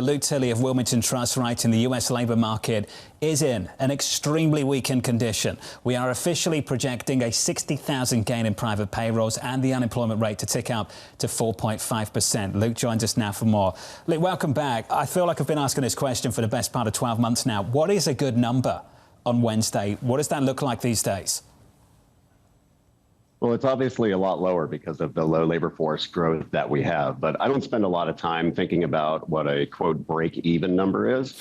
Luke Tilley of Wilmington Trust writing the U.S. labour market is in an extremely weakened condition. We are officially projecting a 60,000 gain in private payrolls and the unemployment rate to tick up to 4.5%. Luke joins us now for more. Luke, welcome back. I feel like I've been asking this question for the best part of 12 months now. What is a good number on Wednesday? What does that look like these days? Well, it's obviously a lot lower because of the low labor force growth that we have. But I don't spend a lot of time thinking about what a, quote, break-even number is,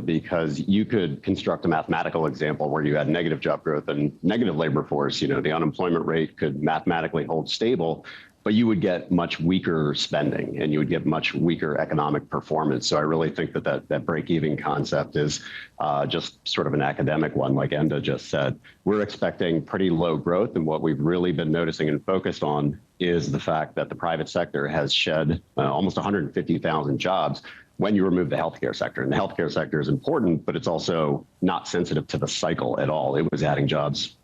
because you could construct a mathematical example where you had negative job growth and negative labor force. You know, the unemployment rate could mathematically hold stable, but you would get much weaker spending and you would get much weaker economic performance. So I really think that break-even concept is just sort of an academic one, like Enda just said. We're expecting pretty low growth, and what we've really been noticing and focused on is the fact that the private sector has shed almost 150,000 jobs when you remove the healthcare sector. And the healthcare sector is important, but it's also not sensitive to the cycle at all. It was adding jobs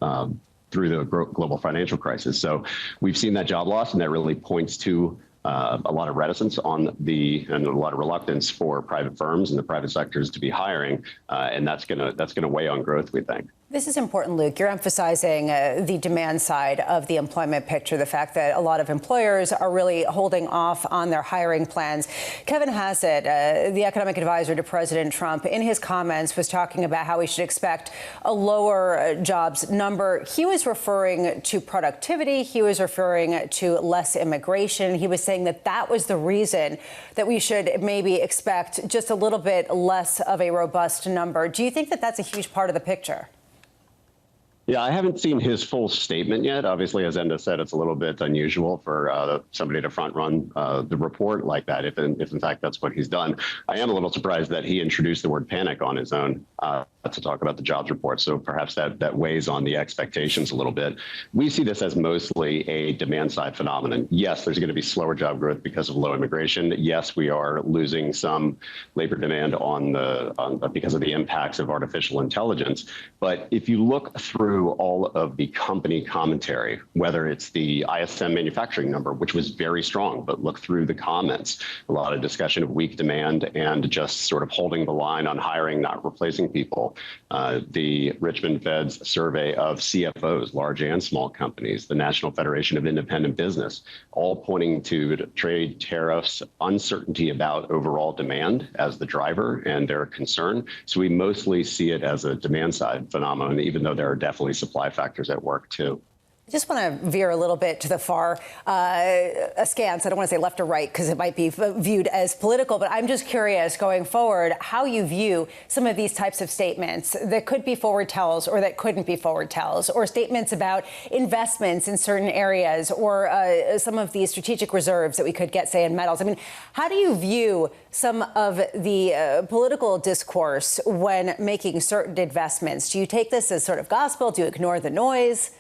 through the global financial crisis. So we've seen that job loss, and that really points to a lot of reticence and a lot of reluctance for private firms and the private sectors to be hiring, and that's gonna weigh on growth, we think. This is important, Luke. You're emphasizing the demand side of the employment picture, the fact that a lot of employers are really holding off on their hiring plans. Kevin Hassett, the economic advisor to President Trump, in his comments was talking about how we should expect a lower jobs number. He was referring to productivity. He was referring to less immigration. He was saying that that was the reason that we should maybe expect just a little bit less of a robust number. Do you think that that's a huge part of the picture? Yeah, I haven't seen his full statement yet. Obviously, as Enda said, it's a little bit unusual for somebody to front run the report like that, if in fact that's what he's done. I am a little surprised that he introduced the word panic on his own to talk about the jobs report. So perhaps that weighs on the expectations a little bit. We see this as mostly a demand side phenomenon. Yes, there's going to be slower job growth because of low immigration. Yes, we are losing some labor demand because of the impacts of artificial intelligence. But if you look through all of the company commentary, whether it's the ISM manufacturing number, which was very strong, but look through the comments, a lot of discussion of weak demand and just sort of holding the line on hiring, not replacing people. The Richmond Fed's survey of CFOs, large and small companies, the National Federation of Independent Business, all pointing to trade tariffs, uncertainty about overall demand as the driver and their concern. So we mostly see it as a demand side phenomenon, even though there are definitely supply factors at work too. I just want to veer a little bit to the far askance. I don't want to say left or right because it might be viewed as political, but I'm just curious going forward how you view some of these types of statements that could be forward tells or that couldn't be forward tells, or statements about investments in certain areas, or some of the strategic reserves that we could get, say, in metals. I mean, how do you view some of the political discourse when making certain investments? Do you take this as sort of gospel? Do you ignore the noise?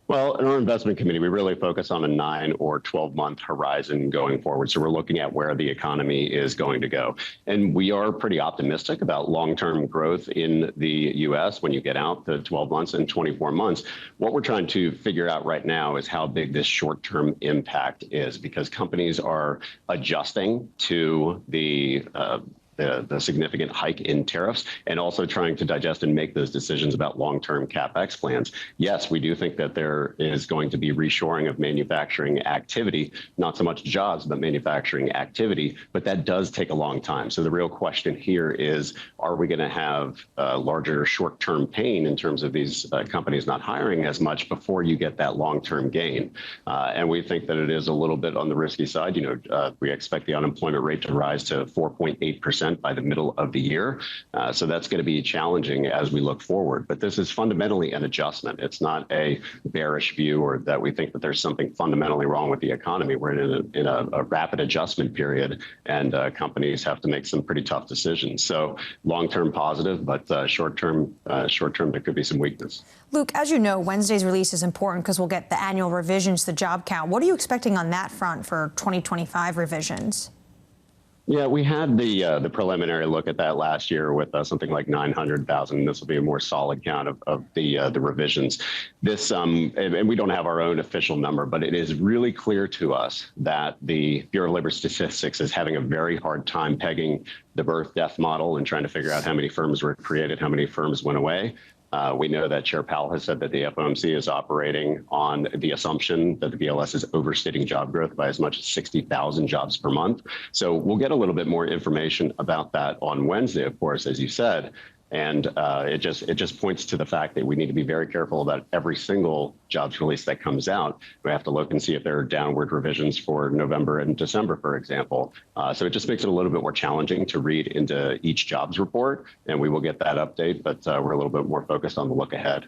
Well, in our investment committee, we really focus on a 9 or 12-month horizon going forward. So we're looking at where the economy is going to go. And we are pretty optimistic about long-term growth in the U.S. when you get out to 12 months and 24 months. What we're trying to figure out right now is how big this short-term impact is, because companies are adjusting to the significant hike in tariffs and also trying to digest and make those decisions about long-term CapEx plans. Yes, we do think that there is going to be reshoring of manufacturing activity, not so much jobs, but manufacturing activity, but that does take a long time. So the real question here is, are we going to have larger short-term pain in terms of these companies not hiring as much before you get that long-term gain? And we think that it is a little bit on the risky side. You know, we expect the unemployment rate to rise to 4.8% by the middle of the year. So that's going to be challenging as we look forward. But this is fundamentally an adjustment. It's not a bearish view or that we think that there's something fundamentally wrong with the economy. We're in a rapid adjustment period, and companies have to make some pretty tough decisions. So long-term positive, but short-term there could be some weakness. Luke, as you know, Wednesday's release is important because we'll get the annual revisions to the job count. What are you expecting on that front for 2025 revisions? Yeah, we had the preliminary look at that last year with something like 900,000. This will be a more solid count of the revisions. This and we don't have our own official number, but it is really clear to us that the Bureau of Labor Statistics is having a very hard time pegging the birth-death model and trying to figure out how many firms were created, how many firms went away. We know that Chair Powell has said that the FOMC is operating on the assumption that the BLS is overstating job growth by as much as 60,000 jobs per month. So we'll get a little bit more information about that on Wednesday, of course, as you said. And it just points to the fact that we need to be very careful about every single jobs release that comes out. We have to look and see if there are downward revisions for November and December, for example. So it just makes it a little bit more challenging to read into each jobs report, and we will get that update, but we're a little bit more focused on the look ahead.